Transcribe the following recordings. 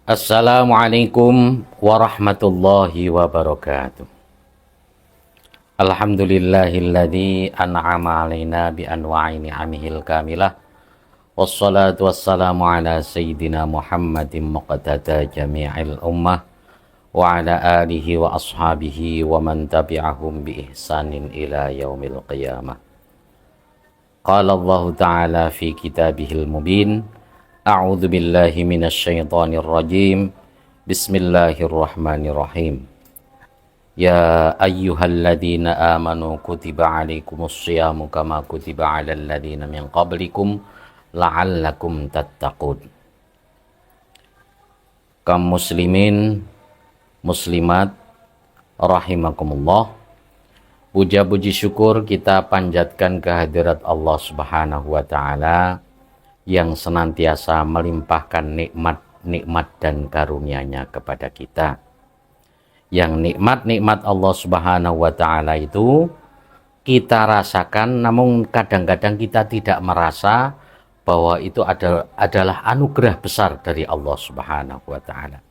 Assalamualaikum warahmatullahi wabarakatuh. Alhamdulillahilladzi an'ama alaina bi anwa'i ni'amihil kamilah. Wassalatu wassalamu ala sayyidina Muhammadin muqtada jami'il ummah wa ala alihi wa ashabihi wa man tabi'ahum bi ihsanin ila yaumil qiyamah. Qala Allah Ta'ala fi kitabihil mubin. A'udzu billahi minasyaitonir rajim. Bismillahirrahmanirrahim. Ya ayyuhalladzina amanu kutiba alaikumusyamu kama kutiba alal ladzina min qablikum la'allakum tattaqun. Kaum muslimin muslimat rahimakumullah, puja-puji syukur kita panjatkan kehadirat Allah Subhanahu wa taala yang senantiasa melimpahkan nikmat-nikmat dan karunia-Nya kepada kita. Yang nikmat-nikmat Allah Subhanahu wa taala itu kita rasakan, namun kadang-kadang kita tidak merasa bahwa itu adalah anugerah besar dari Allah Subhanahu wa taala.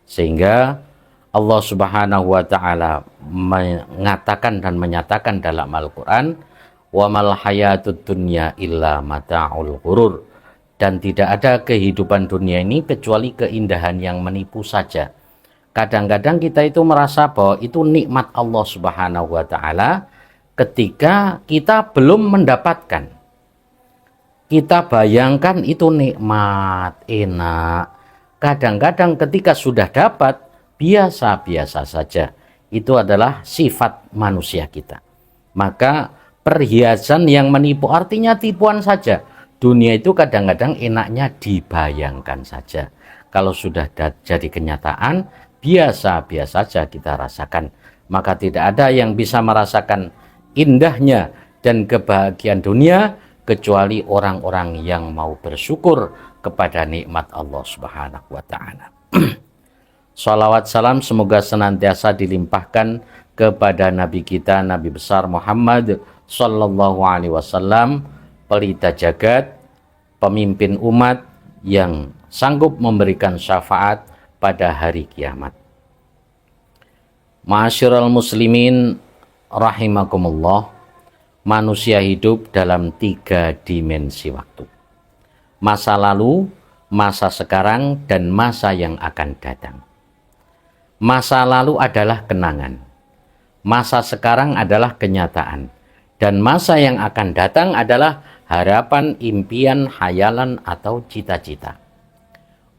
Sehingga Allah Subhanahu wa taala mengatakan dan menyatakan dalam Al-Qur'an, "Wa mal hayatud dunya illa mata'ul ghurur." Dan tidak ada kehidupan dunia ini kecuali keindahan yang menipu saja. Kadang-kadang kita itu merasa bahwa itu nikmat Allah Subhanahu wa taala ketika kita belum mendapatkan. Kita bayangkan itu nikmat, enak. Kadang-kadang ketika sudah dapat, biasa-biasa saja. Itu adalah sifat manusia kita. Maka perhiasan yang menipu artinya tipuan saja. Dunia itu kadang-kadang enaknya dibayangkan saja. Kalau sudah jadi kenyataan, biasa-biasa saja kita rasakan. Maka tidak ada yang bisa merasakan indahnya dan kebahagiaan dunia kecuali orang-orang yang mau bersyukur kepada nikmat Allah Subhanahu wa taala. Salawat salam semoga senantiasa dilimpahkan kepada Nabi kita, Nabi besar Muhammad sallallahu alaihi wasallam, pelita jagat, pemimpin umat yang sanggup memberikan syafaat pada hari kiamat. Ma'asyiral muslimin rahimakumullah, manusia hidup dalam 3 dimensi waktu. Masa lalu, masa sekarang, dan masa yang akan datang. Masa lalu adalah kenangan, masa sekarang adalah kenyataan, dan masa yang akan datang adalah harapan, impian, hayalan, atau cita-cita.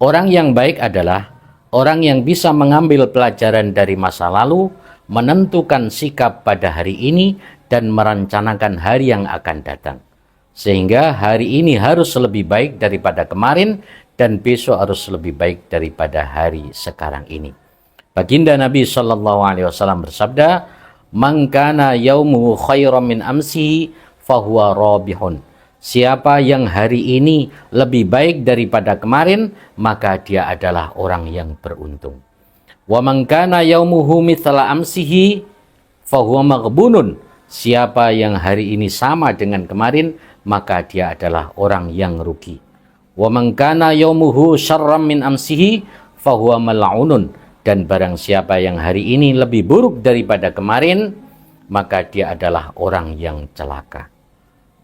Orang yang baik adalah orang yang bisa mengambil pelajaran dari masa lalu, menentukan sikap pada hari ini, dan merencanakan hari yang akan datang. Sehingga hari ini harus lebih baik daripada kemarin, dan besok harus lebih baik daripada hari sekarang ini. Baginda Nabi SAW bersabda, "Man kana yaumuhu khairan min amsihi fahuwa rabihun." Siapa yang hari ini lebih baik daripada kemarin, maka dia adalah orang yang beruntung. Wa man kana yaumuhu mithla amsihi fahuwa maghbunun. Siapa yang hari ini sama dengan kemarin, maka dia adalah orang yang rugi. Wa man kana yaumuhu syarram min amsihi fahuwa mal'unun. Dan barang siapa yang hari ini lebih buruk daripada kemarin, maka dia adalah orang yang celaka.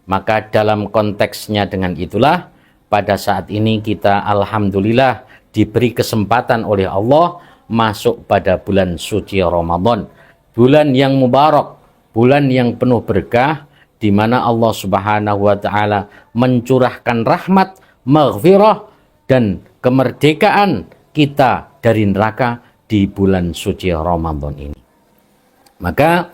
Maka dalam konteksnya dengan itulah, pada saat ini kita alhamdulillah diberi kesempatan oleh Allah masuk pada bulan suci Ramadan. Bulan yang mubarak, bulan yang penuh berkah, di mana Allah Subhanahu wa taala mencurahkan rahmat, maghfirah, dan kemerdekaan kita dari neraka di bulan suci Ramadan ini. Maka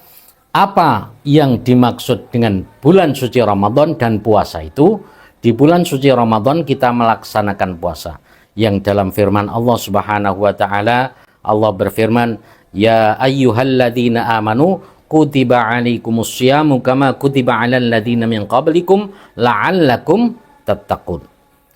apa yang dimaksud dengan bulan suci Ramadan dan puasa itu? Di bulan suci Ramadan kita melaksanakan puasa. Yang dalam firman Allah Subhanahu wa taala, Allah berfirman, "Ya ayyuhalladzina amanu kutiba alaikumusyamu kama kutiba alal ladzina min qablikum la'allakum tattaqun."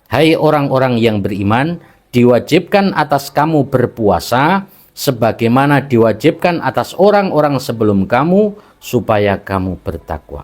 Hai orang-orang yang beriman, diwajibkan atas kamu berpuasa sebagaimana diwajibkan atas orang-orang sebelum kamu supaya kamu bertakwa.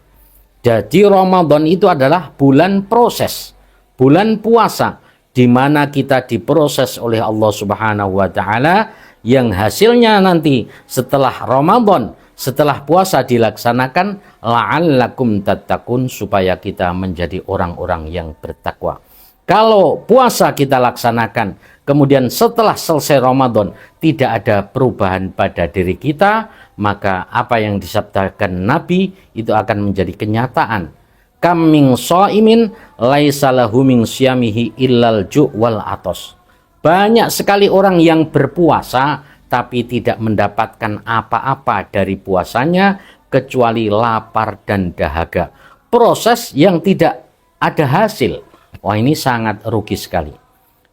Jadi Ramadan itu adalah bulan proses, bulan puasa, di mana kita diproses oleh Allah Subhanahu wa taala, yang hasilnya nanti setelah Ramadan, setelah puasa dilaksanakan, la'allakum tattaqun, supaya kita menjadi orang-orang yang bertakwa. Kalau puasa kita laksanakan, kemudian setelah selesai Ramadan tidak ada perubahan pada diri kita, maka apa yang disabdakan Nabi itu akan menjadi kenyataan. Kam min shaimin laisa lahu min syamihi illal ju' wal atos. Banyak sekali orang yang berpuasa tapi tidak mendapatkan apa-apa dari puasanya kecuali lapar dan dahaga. Proses yang tidak ada hasil. Wah, ini sangat rugi sekali.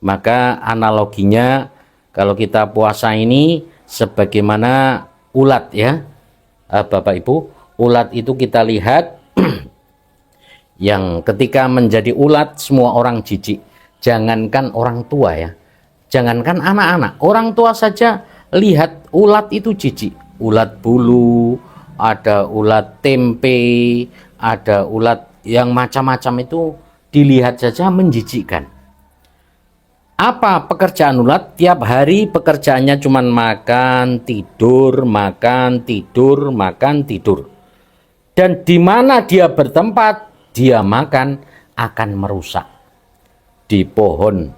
Maka analoginya kalau kita puasa ini sebagaimana ulat ya, Bapak Ibu. Ulat itu kita lihat yang ketika menjadi ulat semua orang jijik. Jangankan orang tua ya, jangankan anak-anak, orang tua saja lihat ulat itu jijik. Ulat bulu, ada ulat tempe, ada ulat yang macam-macam, itu dilihat saja menjijikkan. Apa pekerjaan ulat? Tiap hari pekerjaannya cuma makan, tidur, makan, tidur, makan, tidur. Dan di mana dia bertempat, dia makan akan merusak. Di pohon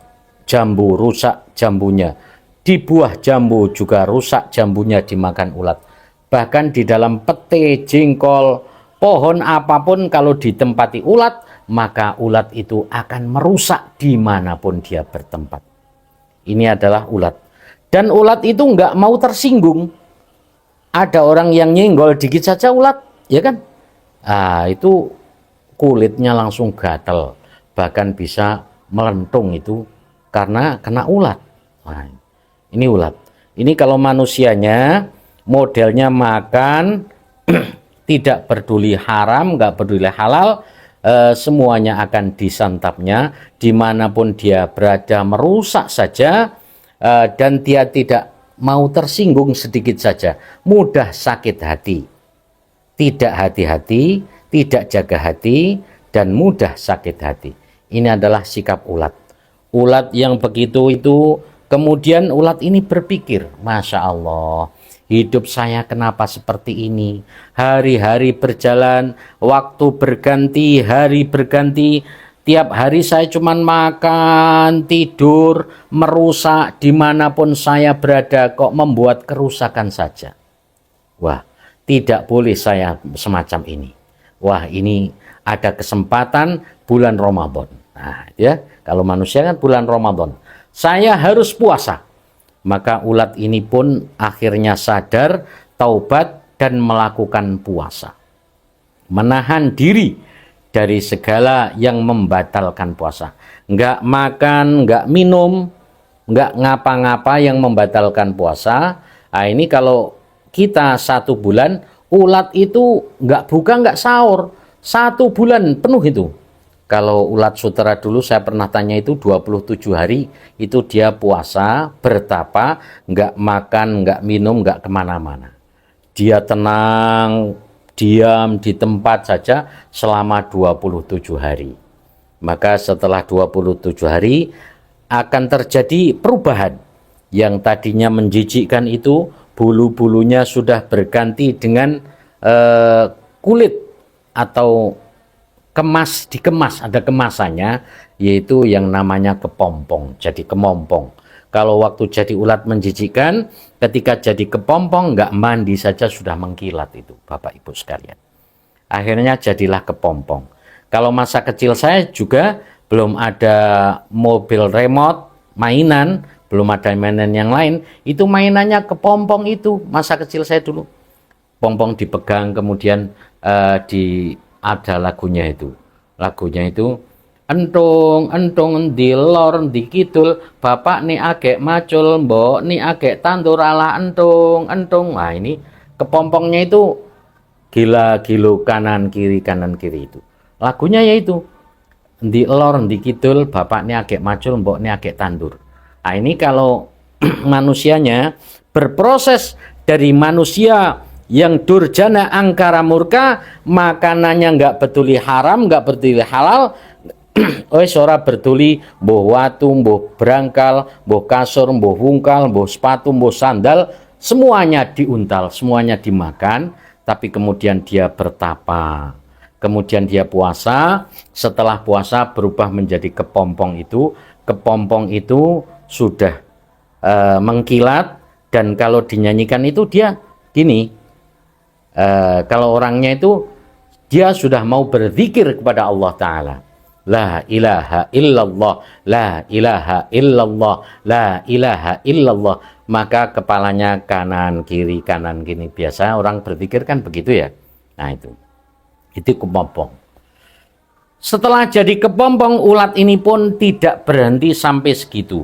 jambu rusak jambunya, di buah jambu juga rusak jambunya dimakan ulat. Bahkan di dalam pete, jengkol, pohon apapun kalau ditempati ulat, maka ulat itu akan merusak dimanapun dia bertempat. Ini adalah ulat. Dan ulat itu nggak mau tersinggung. Ada orang yang nyenggol dikit saja ulat, ya kan? Itu kulitnya langsung gatal, bahkan bisa melentung itu karena kena ulat. Nah, ini ulat. Ini kalau manusianya modelnya makan tidak peduli haram, nggak peduli halal, semuanya akan disantapnya dimanapun dia berada, merusak saja, dan dia tidak mau tersinggung sedikit saja, mudah sakit hati, tidak hati-hati, tidak jaga hati, dan mudah sakit hati. Ini adalah sikap ulat. Ulat yang begitu itu, kemudian ulat ini berpikir, Masya Allah, hidup saya kenapa seperti ini? Hari-hari berjalan, waktu berganti, hari berganti. Tiap hari saya cuma makan, tidur, merusak dimanapun saya berada, kok membuat kerusakan saja. Wah, tidak boleh saya semacam ini. Wah, ini ada kesempatan bulan Ramadan. Nah, ya, kalau manusia kan bulan Ramadan, saya harus puasa. Maka ulat ini pun akhirnya sadar, taubat, dan melakukan puasa. Menahan diri dari segala yang membatalkan puasa. Nggak makan, nggak minum, nggak ngapa-ngapa yang membatalkan puasa. Nah, ini kalau kita 1 bulan, ulat itu nggak buka, nggak sahur. 1 bulan penuh itu. Kalau ulat sutera dulu saya pernah tanya itu 27 hari itu dia puasa, bertapa, nggak makan, nggak minum, nggak kemana-mana. Dia tenang, diam di tempat saja selama 27 hari. Maka setelah 27 hari akan terjadi perubahan. Yang tadinya menjijikkan itu, bulu-bulunya sudah berganti dengan kulit atau dikemas, ada kemasannya, yaitu yang namanya kepompong, jadi kemompong. Kalau waktu jadi ulat menjijikkan, ketika jadi kepompong nggak mandi saja sudah mengkilat itu, Bapak Ibu sekalian. Akhirnya jadilah kepompong. Kalau masa kecil saya juga belum ada mobil remote, mainan, belum ada mainan yang lain, itu mainannya kepompong itu, masa kecil saya dulu. Pompong dipegang, kemudian ada lagunya itu. Lagunya itu, entung di lor di kidul, bapak ni agek macul, mbok ni agek tandur ala entung. Nah, ini kepompongnya itu gila-gilu kanan kiri itu. Lagunya yaitu di lor di kidul, bapak ni agek macul, mbok ni agek tandur. Nah, ini kalau manusianya berproses dari manusia yang durjana angkara murka, makanannya nggak peduli haram, nggak peduli halal, Wis ora berduli mbuh watu, mbuh brangkal, mbuh kasur, mbuh wungkal, mbuh sepatu, mbuh sandal, semuanya diuntal, semuanya dimakan, tapi kemudian dia bertapa. Kemudian dia puasa, setelah puasa berubah menjadi kepompong itu. Kepompong itu sudah mengkilat, dan kalau dinyanyikan itu dia gini, kalau orangnya itu dia sudah mau berzikir kepada Allah Ta'ala. La ilaha illallah, la ilaha illallah, la ilaha illallah. Maka kepalanya kanan kiri kanan kiri. Biasa orang berzikir kan begitu ya. Nah itu kepompong. Setelah jadi kepompong, ulat ini pun tidak berhenti sampai segitu.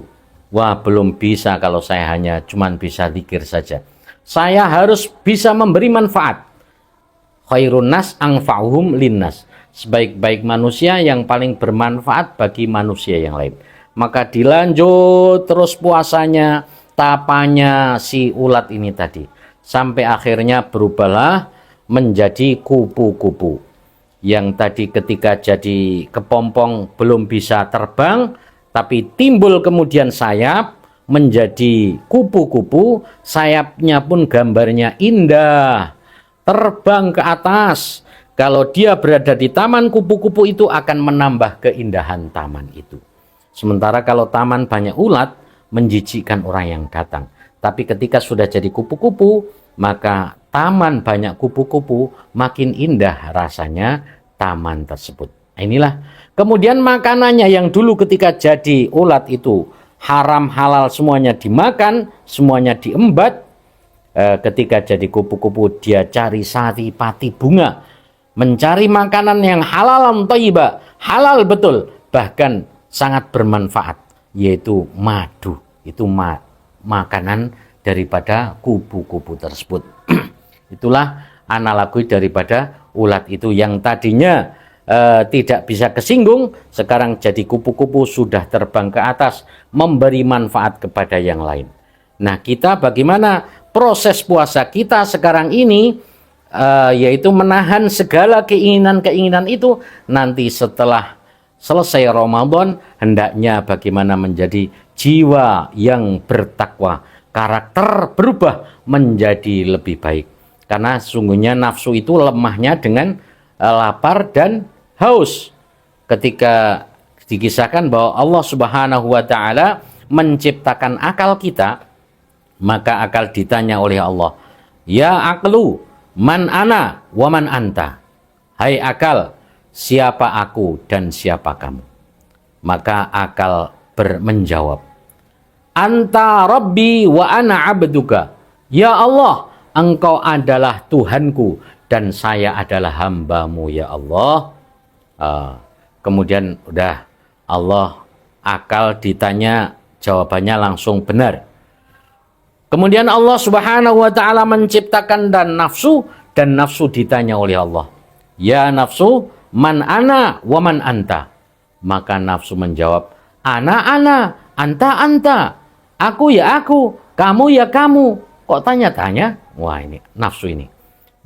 Wah, belum bisa kalau saya hanya cuman bisa zikir saja. Saya harus bisa memberi manfaat. Khairun nas anfa'uhum linnas. Sebaik-baik manusia yang paling bermanfaat bagi manusia yang lain. Maka dilanjut terus puasanya, tapanya si ulat ini tadi. Sampai akhirnya berubahlah menjadi kupu-kupu. Yang tadi ketika jadi kepompong belum bisa terbang, tapi timbul kemudian sayap menjadi kupu-kupu. Sayapnya pun gambarnya indah, terbang ke atas. Kalau dia berada di taman, kupu-kupu itu akan menambah keindahan taman itu. Sementara kalau taman banyak ulat, menjijikkan orang yang datang. Tapi ketika sudah jadi kupu-kupu, maka taman banyak kupu-kupu, makin indah rasanya taman tersebut. Inilah kemudian makanannya yang dulu ketika jadi ulat itu haram halal semuanya dimakan, semuanya diembat. Ketika jadi kupu-kupu dia cari sari pati bunga, mencari makanan yang halal thayyibah, halal betul, bahkan sangat bermanfaat, yaitu madu. Itu makanan daripada kupu-kupu tersebut. Itulah analogi daripada ulat itu yang tadinya tidak bisa kesinggung, sekarang jadi kupu-kupu sudah terbang ke atas, memberi manfaat kepada yang lain. Nah, kita bagaimana proses puasa kita sekarang ini, yaitu menahan segala keinginan-keinginan itu. Nanti setelah selesai Ramadan, hendaknya bagaimana menjadi jiwa yang bertakwa, karakter berubah menjadi lebih baik. Karena sesungguhnya nafsu itu lemahnya dengan lapar dan haus. Ketika dikisahkan bahwa Allah Subhanahu wa Ta'ala menciptakan akal kita, maka akal ditanya oleh Allah, ya aqlu man ana wa man anta. Hai akal, siapa aku dan siapa kamu? Maka akal menjawab, anta rabbi wa ana abduka. Ya Allah, engkau adalah Tuhanku dan saya adalah hambamu ya Allah. Kemudian udah Allah, akal ditanya, jawabannya langsung benar. Kemudian Allah Subhanahu wa Ta'ala menciptakan dan nafsu ditanya oleh Allah, ya nafsu man ana wa man anta. Maka nafsu menjawab, ana anta, aku ya aku, kamu ya kamu. Kok tanya-tanya? Wah, ini nafsu ini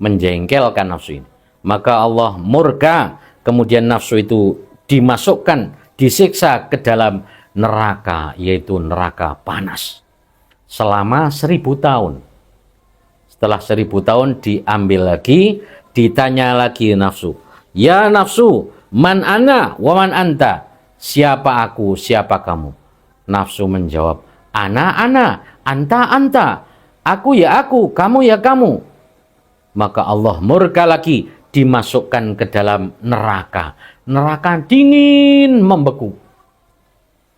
menjengkelkan nafsu ini. Maka Allah murka, kemudian nafsu itu dimasukkan, disiksa ke dalam neraka, yaitu neraka panas selama 1000 tahun. Setelah 1000 tahun diambil lagi, ditanya lagi nafsu, ya nafsu man ana wa man anta. Siapa aku, siapa kamu? Nafsu menjawab, ana anta, aku ya aku, kamu ya kamu. Maka Allah murka lagi, dimasukkan ke dalam neraka dingin membeku.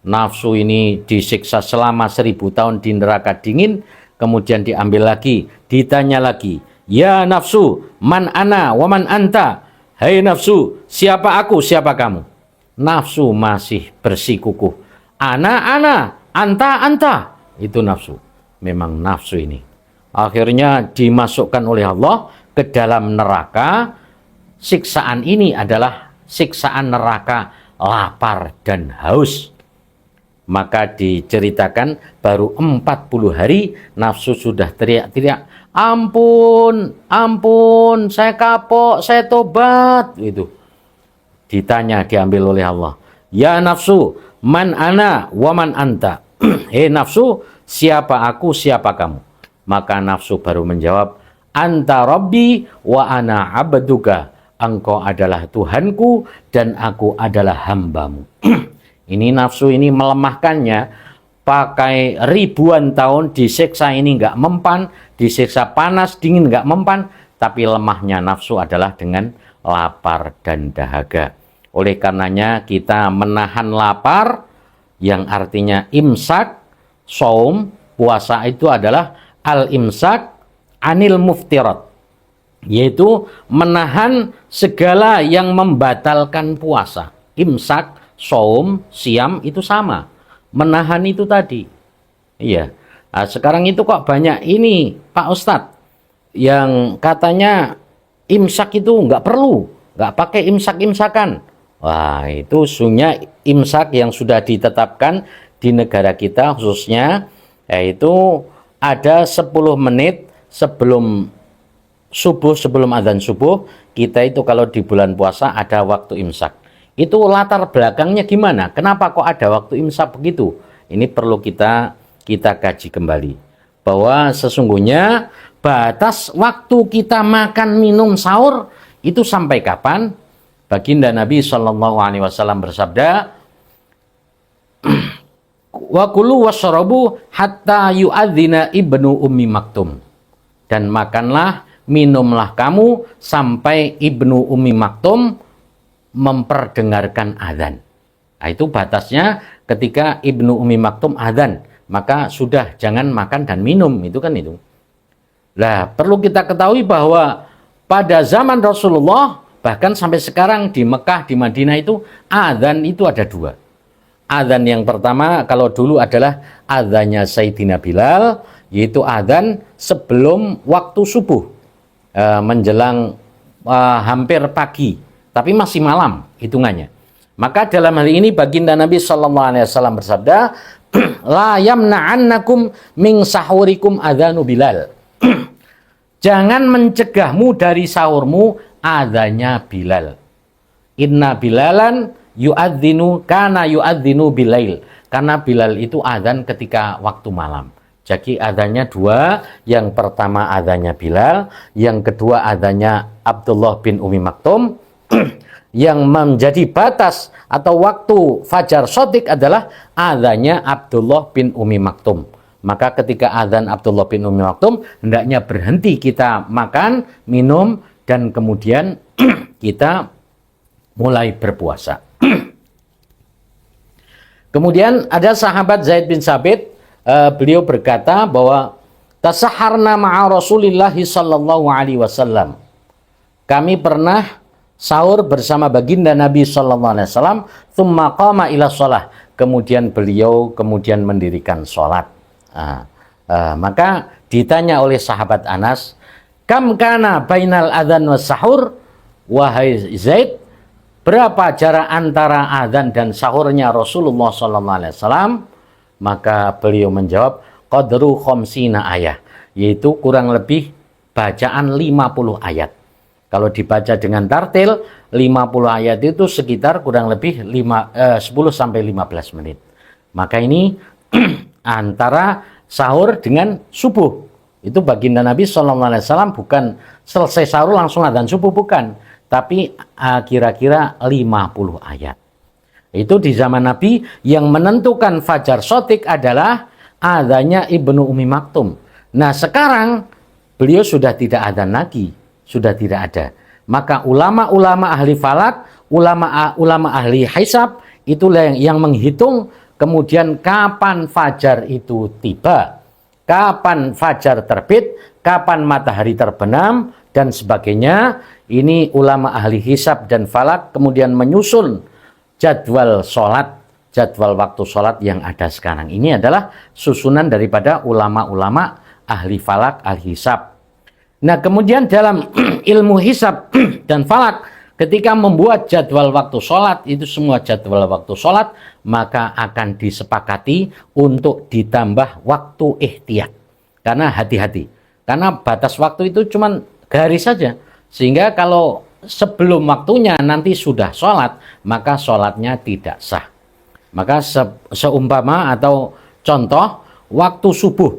Nafsu ini disiksa selama 1000 tahun di neraka dingin, kemudian diambil lagi, ditanya lagi, ya nafsu man ana wa man anta. Hai nafsu, siapa aku, siapa kamu? Nafsu masih bersikukuh, ana anta. Itu nafsu. Memang nafsu ini akhirnya dimasukkan oleh Allah ke dalam neraka. Siksaan ini adalah siksaan neraka lapar dan haus. Maka diceritakan baru 40 hari nafsu sudah teriak-teriak, ampun, saya kapok, saya tobat. Itu ditanya, diambil oleh Allah, Ya nafsu, man ana wa man anta. Hei nafsu, siapa aku, siapa kamu? Maka nafsu baru menjawab, anta rabbi wa ana abduka. Engkau adalah Tuhanku dan aku adalah hambamu. Ini nafsu ini melemahkannya. Pakai ribuan tahun disiksa ini nggak mempan, disiksa panas dingin nggak mempan, tapi lemahnya nafsu adalah dengan lapar dan dahaga. Oleh karenanya kita menahan lapar, yang artinya imsak, saum, puasa itu adalah al-imsak anil muftirat, yaitu menahan segala yang membatalkan puasa. Imsak, saum, siam itu sama. Menahan itu tadi. Iya. Nah, sekarang itu kok banyak ini Pak Ustadz yang katanya imsak itu nggak perlu, nggak pakai imsak-imsakan. Wah, itu sungguhnya imsak yang sudah ditetapkan di negara kita khususnya, yaitu ada 10 menit sebelum subuh, sebelum adzan subuh, kita itu kalau di bulan puasa ada waktu imsak. Itu latar belakangnya gimana? Kenapa kok ada waktu imsak begitu? Ini perlu kita kaji kembali. Bahwa sesungguhnya batas waktu kita makan minum sahur itu sampai kapan? Baginda Nabi Shallallahu Alaihi Wasallam bersabda, wa kulu washrabu hatta yu'adzina ibnu ummi maktum. Dan makanlah, minumlah kamu sampai ibnu ummi maktum memperdengarkan azan. Nah, itu batasnya ketika ibnu ummi maktum azan, maka sudah jangan makan dan minum, itu kan itu. Nah, perlu kita ketahui bahwa pada zaman Rasulullah, bahkan sampai sekarang di Mekah, di Madinah itu azan itu ada 2. Azan yang pertama kalau dulu adalah azannya Sayyidina Bilal, yaitu azan sebelum waktu subuh, menjelang hampir pagi, tapi masih malam hitungannya. Maka dalam hal ini baginda Nabi Shallallahu Alaihi Wasallam bersabda, la yamna'annakum min sahurikum adzanu Bilal. Jangan mencegahmu dari sahurmu adzannya Bilal. Inna Bilalan yu'adzinu kana yu'adzinu bilail. Karena Bilal itu adzan ketika waktu malam. Jadi adzannya 2, yang pertama adzannya Bilal, yang kedua adzannya Abdullah bin Ummi Maktum. Yang menjadi batas atau waktu fajar shadiq adalah adzannya Abdullah bin Ummi Maktum. Maka ketika adzan Abdullah bin Ummi Maktum, hendaknya berhenti kita makan, minum, dan kemudian kita mulai berpuasa. Kemudian ada sahabat Zaid bin Sabit, beliau berkata bahwa tasaharna ma'a Rasulillahi sallallahu alaihi wasallam. Kami pernah sahur bersama baginda Nabi sallallahu alaihi wasallam, tsumma qama ila shalah. Kemudian beliau mendirikan salat. Maka ditanya oleh sahabat Anas, kam kana bainal adzan was sahur? Wahai Zaid, berapa jarak antara adzan dan sahurnya Rasulullah sallallahu alaihi wasallam? Maka beliau menjawab, qadru khamsina ayah, yaitu kurang lebih bacaan 50 ayat. Kalau dibaca dengan tartil, 50 ayat itu sekitar kurang lebih 10 sampai 15 menit. Maka ini antara sahur dengan subuh. Itu baginda Nabi SAW bukan selesai sahur langsung adzan subuh, bukan. Tapi kira-kira 50 ayat. Itu di zaman Nabi yang menentukan fajar shadiq adalah adzannya Ibnu Ummi Maktum. Nah sekarang beliau sudah tidak adzan lagi. Sudah tidak ada. Maka ulama-ulama ahli falak, ulama ahli hisab, itulah yang menghitung kemudian kapan fajar itu tiba, kapan fajar terbit, kapan matahari terbenam, dan sebagainya. Ini ulama ahli hisab dan falak kemudian menyusun jadwal sholat, jadwal waktu sholat yang ada sekarang. Ini adalah susunan daripada ulama-ulama ahli falak, ahli hisab. Nah kemudian dalam ilmu hisab dan falak, ketika membuat jadwal waktu sholat, itu semua jadwal waktu sholat, maka akan disepakati untuk ditambah waktu ihtiyat. Karena hati-hati. Karena batas waktu itu cuma garis saja. Sehingga kalau sebelum waktunya nanti sudah sholat, maka sholatnya tidak sah. Maka seumpama atau contoh waktu subuh.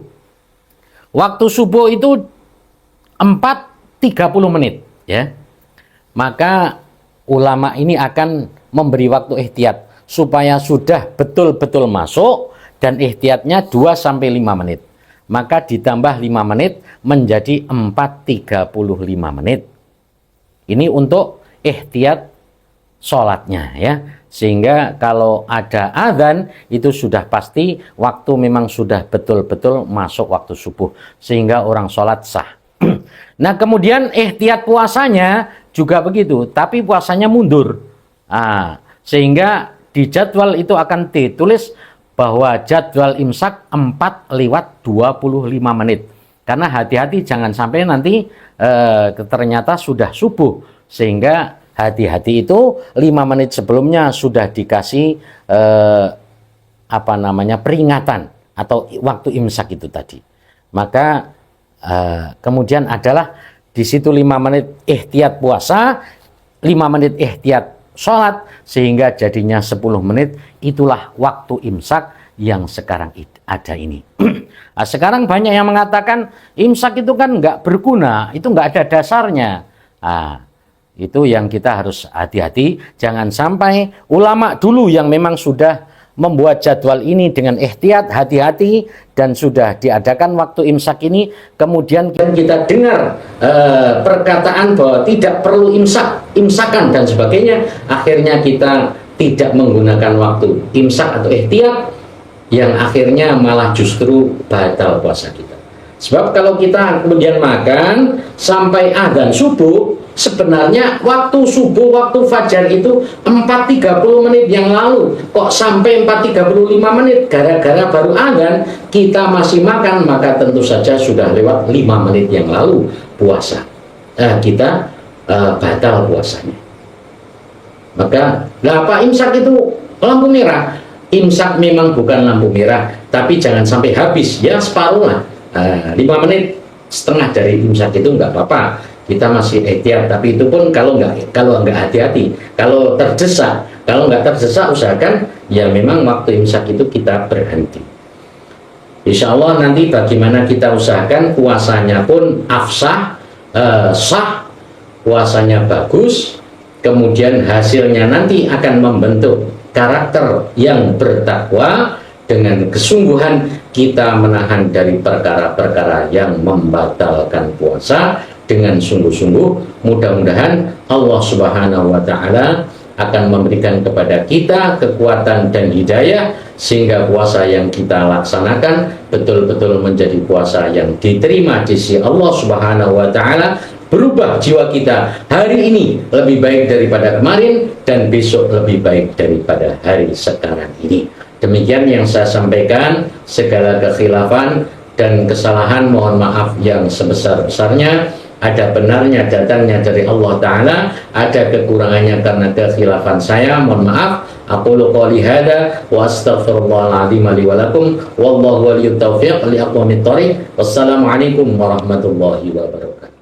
Waktu subuh itu 4:30 menit, ya. Maka ulama ini akan memberi waktu ihtiyat supaya sudah betul-betul masuk, dan ihtiyatnya 2-5 menit. Maka ditambah 5 menit menjadi 4:35 menit. Ini untuk ihtiyat sholatnya, ya. Sehingga kalau ada azan itu sudah pasti waktu memang sudah betul-betul masuk waktu subuh, sehingga orang sholat sah. Nah, kemudian ihtiyat puasanya juga begitu, tapi puasanya mundur. Sehingga di jadwal itu akan ditulis bahwa jadwal imsak 4:25 menit. Karena hati-hati jangan sampai nanti ternyata sudah subuh, sehingga hati-hati itu 5 menit sebelumnya sudah dikasih peringatan atau waktu imsak itu tadi. Maka kemudian adalah di situ 5 menit ihtiyat puasa, 5 menit ihtiyat sholat, sehingga jadinya 10 menit. Itulah waktu imsak yang sekarang ada ini. Sekarang banyak yang mengatakan imsak itu kan nggak berguna, itu nggak ada dasarnya. Itu yang kita harus hati-hati. Jangan sampai ulama dulu yang memang sudah membuat jadwal ini dengan ihtiyat, hati-hati, dan sudah diadakan waktu imsak ini, kemudian kita dengar perkataan bahwa tidak perlu imsakan dan sebagainya, akhirnya kita tidak menggunakan waktu imsak atau ihtiyat, yang akhirnya malah justru batal puasa kita. Sebab kalau kita kemudian makan sampai adzan subuh, sebenarnya waktu subuh, waktu fajar itu 4:30 menit yang lalu. Kok sampai 4:35 menit? Gara-gara baru adzan kita masih makan, maka tentu saja sudah lewat 5 menit yang lalu puasa. Kita batal puasanya. Maka apa imsak itu lampu merah? Imsak memang bukan lampu merah, tapi jangan sampai habis, ya separuh lah. 5 menit setengah dari imsak itu nggak apa-apa, kita masih ihtiyat, tapi itu pun kalau nggak hati-hati, kalau nggak terdesak usahakan ya memang waktu imsak itu kita berhenti. Insya Allah nanti bagaimana kita usahakan puasanya pun afsah, sah, puasanya bagus, kemudian hasilnya nanti akan membentuk karakter yang bertakwa. Dengan kesungguhan kita menahan dari perkara-perkara yang membatalkan puasa dengan sungguh-sungguh. Mudah-mudahan Allah Subhanahu wa Ta'ala akan memberikan kepada kita kekuatan dan hidayah, sehingga puasa yang kita laksanakan betul-betul menjadi puasa yang diterima di sisi Allah Subhanahu wa Ta'ala. Berubah jiwa kita hari ini lebih baik daripada kemarin, dan besok lebih baik daripada hari sekarang ini. Demikian yang saya sampaikan. Segala kekhilafan dan kesalahan mohon maaf yang sebesar-besarnya. Ada benarnya datangnya dari Allah Ta'ala, ada kekurangannya karena kekhilafan saya, mohon maaf. Aqulu qouli hadza wa astaghfirullahaladzim li wa lakum, wallahu waliyut taufiq li aqwamit thoriq. Wassalamualaikum warahmatullahi wabarakatuh.